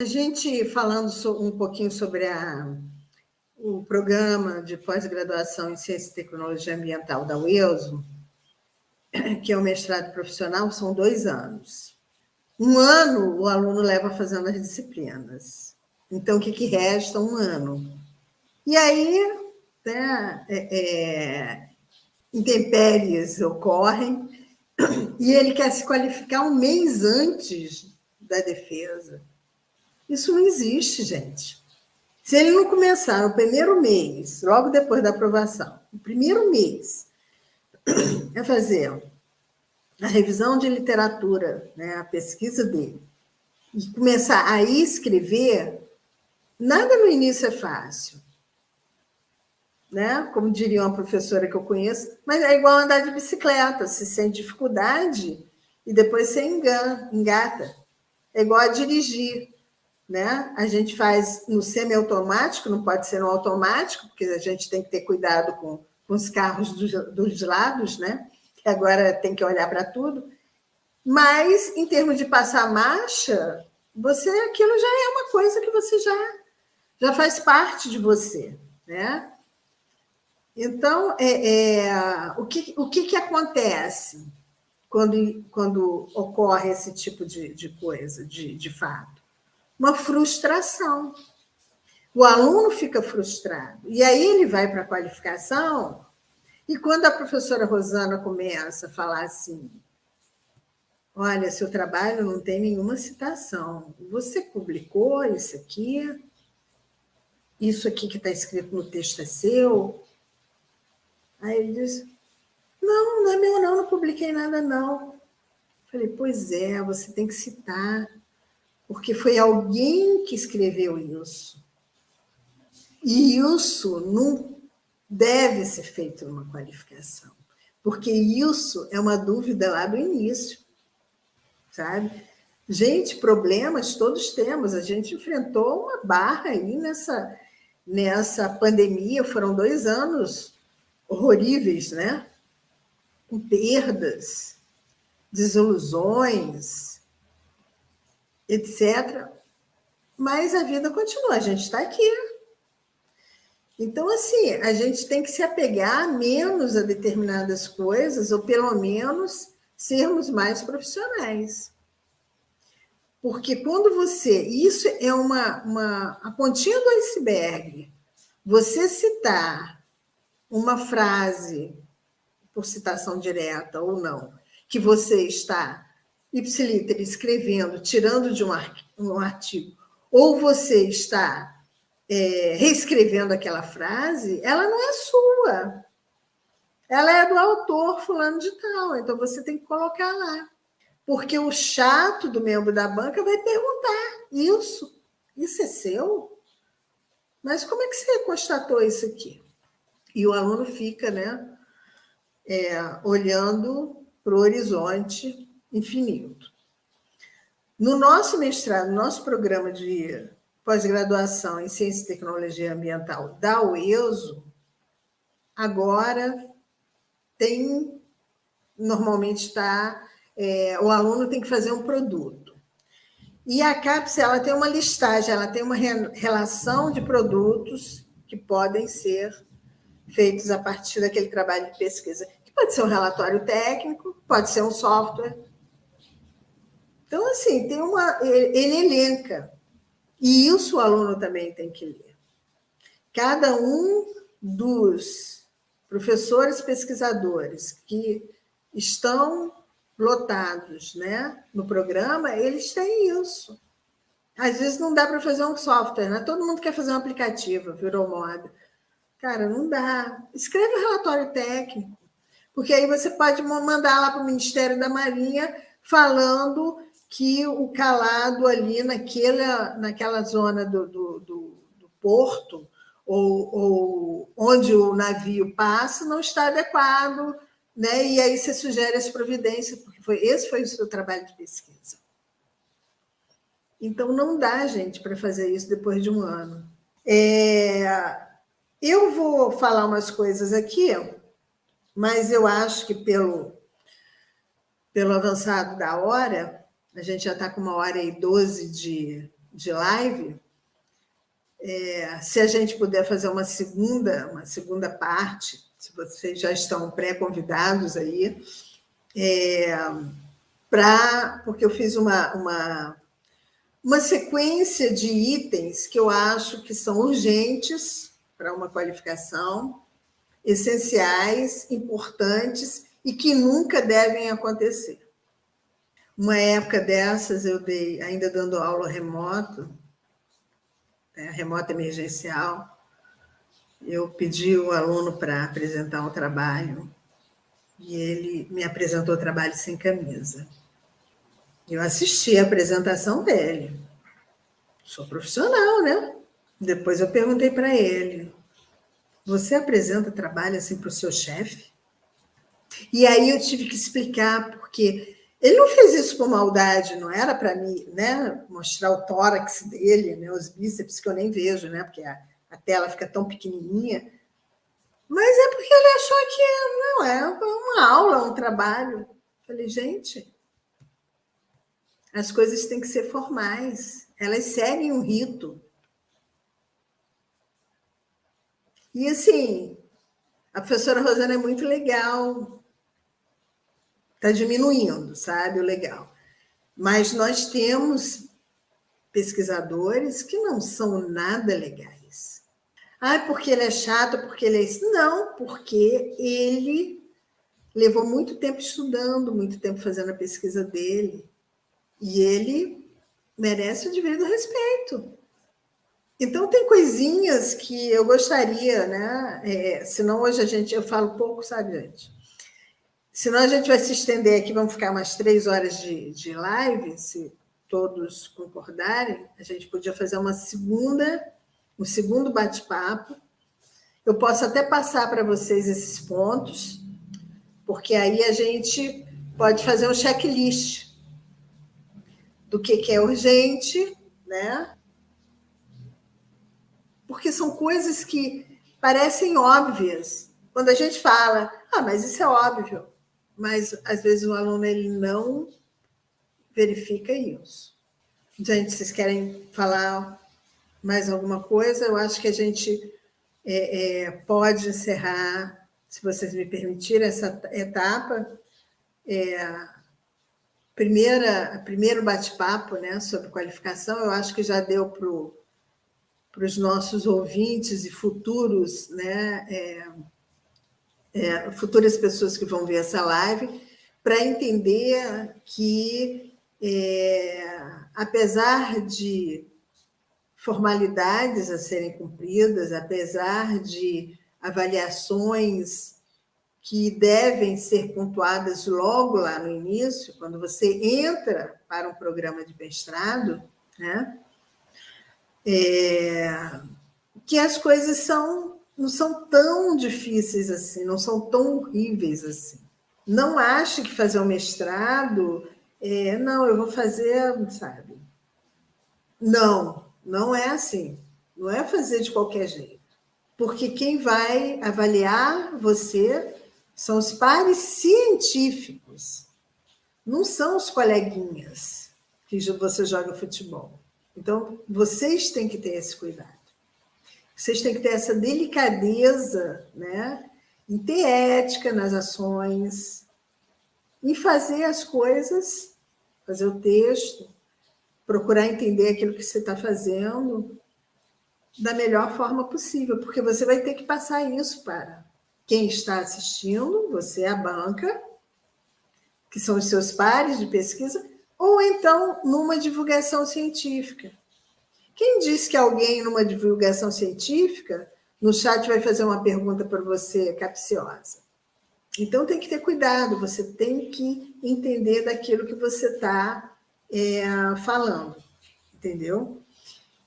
A gente falando um pouquinho sobre o programa de pós-graduação em Ciência e Tecnologia Ambiental da UESO, que é o mestrado profissional, são 2 anos. 1 ano o aluno leva fazendo as disciplinas. Então, o que resta? 1 ano. E aí, né, intempéries ocorrem e ele quer se qualificar 1 mês antes da defesa. Isso não existe, gente. Se ele não começar no primeiro mês, logo depois da aprovação, no primeiro mês, é fazer a revisão de literatura, né, a pesquisa dele, e começar a escrever, nada no início é fácil. Né? Como diria uma professora que eu conheço, mas é igual andar de bicicleta, se sente dificuldade e depois você engata. É igual a dirigir. Né? A gente faz no semiautomático, não pode ser no automático, porque a gente tem que ter cuidado com os carros dos lados, né? Que agora tem que olhar para tudo. Mas, em termos de passar marcha, aquilo já é uma coisa que você já faz parte de você. Né? Então, o que acontece quando ocorre esse tipo de coisa, de fato? Uma frustração. O aluno fica frustrado. E aí ele vai para a qualificação, e quando a professora Rosana começa a falar assim, olha, seu trabalho não tem nenhuma citação, você publicou isso aqui que está escrito no texto é seu? Aí ele diz, não é meu não publiquei nada não. Falei, pois é, você tem que citar, porque foi alguém que escreveu isso. E isso não deve ser feito numa qualificação, porque isso é uma dúvida lá do início, sabe? Gente, problemas todos temos, a gente enfrentou uma barra aí nessa pandemia, foram 2 anos horríveis, né? Com perdas, desilusões, etc. Mas a vida continua, a gente está aqui. Então, assim, a gente tem que se apegar menos a determinadas coisas, ou pelo menos sermos mais profissionais. Porque quando isso é a pontinha do iceberg. Você citar uma frase, por citação direta ou não, que você está ipsiliter escrevendo, tirando de um artigo, ou você está reescrevendo aquela frase, ela não é sua. Ela é do autor fulano de tal, então você tem que colocar lá. Porque o chato do membro da banca vai perguntar, isso é seu? Mas como é que você constatou isso aqui? E o aluno fica, né, olhando para o horizonte infinito. No nosso mestrado, no nosso programa de pós-graduação em Ciência e Tecnologia Ambiental da UESO, agora normalmente o aluno tem que fazer um produto. E a CAPES, ela tem uma listagem, ela tem uma relação de produtos que podem ser feitos a partir daquele trabalho de pesquisa. Que pode ser um relatório técnico, pode ser um software. Então, assim, ele elenca. E isso o aluno também tem que ler. Cada um dos professores pesquisadores que estão lotados, né, no programa, eles têm isso. Às vezes não dá para fazer um software, né? Todo mundo quer fazer um aplicativo, virou moda. Cara, não dá. Escreve um relatório técnico, porque aí você pode mandar lá para o Ministério da Marinha falando que o calado ali naquela zona do porto, ou onde o navio passa, não está adequado, né? E aí você sugere as providências, porque esse foi o seu trabalho de pesquisa. Então, não dá, gente, para fazer isso depois de 1 ano. Eu vou falar umas coisas aqui, mas eu acho que pelo avançado da hora, a gente já está com 1h12 de live, se a gente puder fazer uma segunda parte, se vocês já estão pré-convidados aí, porque eu fiz uma sequência de itens que eu acho que são urgentes para uma qualificação, essenciais, importantes e que nunca devem acontecer. Uma época dessas, eu ainda dando aula remoto emergencial, eu pedi o aluno para apresentar um trabalho e ele me apresentou o trabalho sem camisa. Eu assisti a apresentação dele. Sou profissional, né? Depois eu perguntei para ele: você apresenta trabalho assim para o seu chefe? E aí eu tive que explicar, porque ele não fez isso por maldade, não era para mim, né, mostrar o tórax dele, né, os bíceps, que eu nem vejo, né, porque a tela fica tão pequenininha, mas é porque ele achou que não é uma aula, um trabalho. Eu falei, gente, as coisas têm que ser formais, elas seguem um rito. E assim, a professora Rosana é muito legal, está diminuindo, sabe, o legal. Mas nós temos pesquisadores que não são nada legais. Porque ele é chato, porque ele é isso. Não, porque ele levou muito tempo estudando, muito tempo fazendo a pesquisa dele. E ele merece o devido respeito. Então, tem coisinhas que eu gostaria, né? Senão hoje eu falo pouco, sabe, gente? Senão a gente vai se estender aqui, vamos ficar umas 3 horas de live, se todos concordarem, a gente podia fazer um segundo bate-papo. Eu posso até passar para vocês esses pontos, porque aí a gente pode fazer um checklist do que é urgente, né? Porque são coisas que parecem óbvias. Quando a gente fala, mas isso é óbvio, mas às vezes o aluno ele não verifica isso. Gente, vocês querem falar mais alguma coisa? Eu acho que a gente pode encerrar, se vocês me permitirem, essa etapa. Primeiro bate-papo, né, sobre qualificação, eu acho que já deu para os nossos ouvintes e futuros, né, futuras pessoas que vão ver essa live, para entender que, apesar de formalidades a serem cumpridas, apesar de avaliações que devem ser pontuadas logo lá no início, quando você entra para um programa de mestrado, né, que as coisas não são tão difíceis assim, não são tão horríveis assim. Não ache que fazer um mestrado, não, eu vou fazer, sabe? Não é assim. Não é fazer de qualquer jeito. Porque quem vai avaliar você são os pares científicos, não são os coleguinhas que você joga futebol. Então, vocês têm que ter esse cuidado. Vocês têm que ter essa delicadeza, né, em ter ética nas ações, em fazer as coisas, fazer o texto, procurar entender aquilo que você está fazendo da melhor forma possível, porque você vai ter que passar isso para quem está assistindo, você é a banca, que são os seus pares de pesquisa, ou então numa divulgação científica. Quem disse que alguém numa divulgação científica, no chat vai fazer uma pergunta para você capciosa? Então tem que ter cuidado, você tem que entender daquilo que você está falando, entendeu?